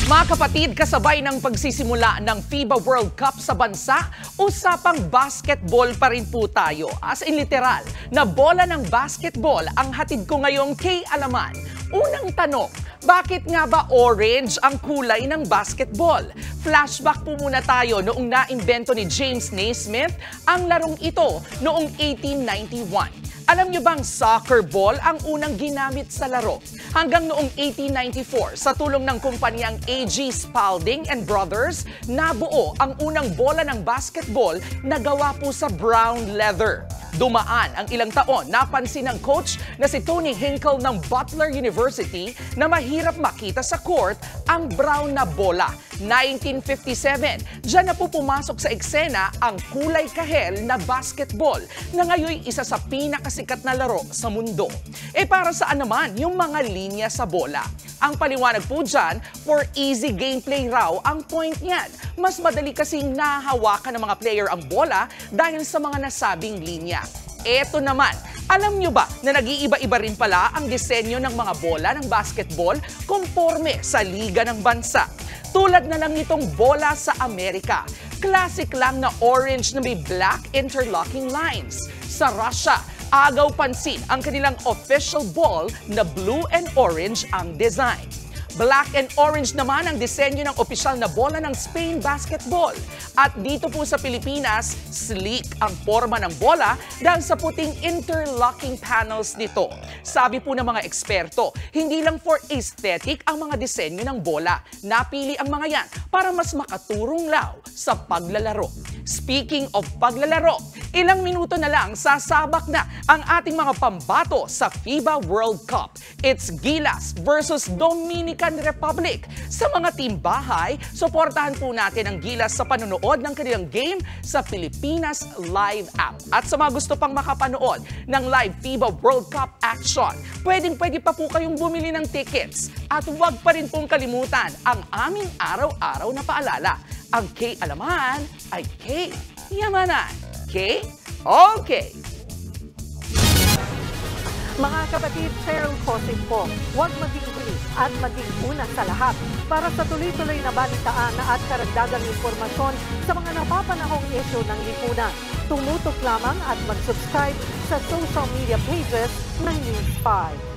Mga kapatid, kasabay ng pagsisimula ng FIBA World Cup sa bansa, usapang basketball pa rin po tayo. As in literal, na bola ng basketball ang hatid ko ngayong kay Alaman. Unang tanong, bakit nga ba orange ang kulay ng basketball? Flashback po muna tayo noong naimbento ni James Naismith ang larong ito noong 1891. Alam niyo bang soccer ball ang unang ginamit sa laro? Hanggang noong 1894, sa tulong ng kumpanyang A.G. Spalding and Brothers, nabuo ang unang bola ng basketball na gawa po sa brown leather. Dumaan ang ilang taon, napansin ng coach na si Tony Hinkle ng Butler University na mahirap makita sa court ang brown na bola. 1957, diyan na po pumasok sa eksena ang kulay kahel na basketball na ngayon isa sa pinakasikat na laro sa mundo. Para saan naman yung mga linya sa bola? Ang paliwanag po dyan, for easy gameplay raw ang point niyan. Mas madali kasing nahahawakan ng mga player ang bola dahil sa mga nasabing linya. Eto naman, alam nyo ba na nag-iiba-iba rin pala ang disenyo ng mga bola ng basketball konforme sa liga ng bansa? Tulad na lang nitong bola sa Amerika. Classic lang na orange na may black interlocking lines. Sa Russia, agaw pansin ang kanilang official ball na blue and orange ang design. Black and orange naman ang disenyo ng opisyal na bola ng Spain basketball. At dito po sa Pilipinas, sleek ang forma ng bola dahil sa puting interlocking panels nito. Sabi po ng mga eksperto, hindi lang for aesthetic ang mga disenyo ng bola. Napili ang mga yan para mas makaturong law sa paglalaro. Speaking of paglalaro, ilang minuto na lang sasabak na ang ating mga pambato sa FIBA World Cup. It's Gilas versus Dominican Republic. Sa mga team bahay, suportahan po natin ang Gilas sa panonood ng kanilang game sa Pilipinas Live app. At sa mga gusto pang makapanood ng live FIBA World Cup action, pwedeng-pwede pa po kayong bumili ng tickets. At huwag pa rin pong kalimutan ang aming araw-araw na paalala. Ang K-Alaman ay K-Yamanan. K? Okay! Mga kapatid, Cheryl Cosing po, huwag maging bilis at maging una sa lahat para sa tuloy-tuloy na balitaan at karagdagang impormasyon sa mga napapanahong issue ng lipunan. Tumutok lamang at mag-subscribe sa social media pages ng News 5.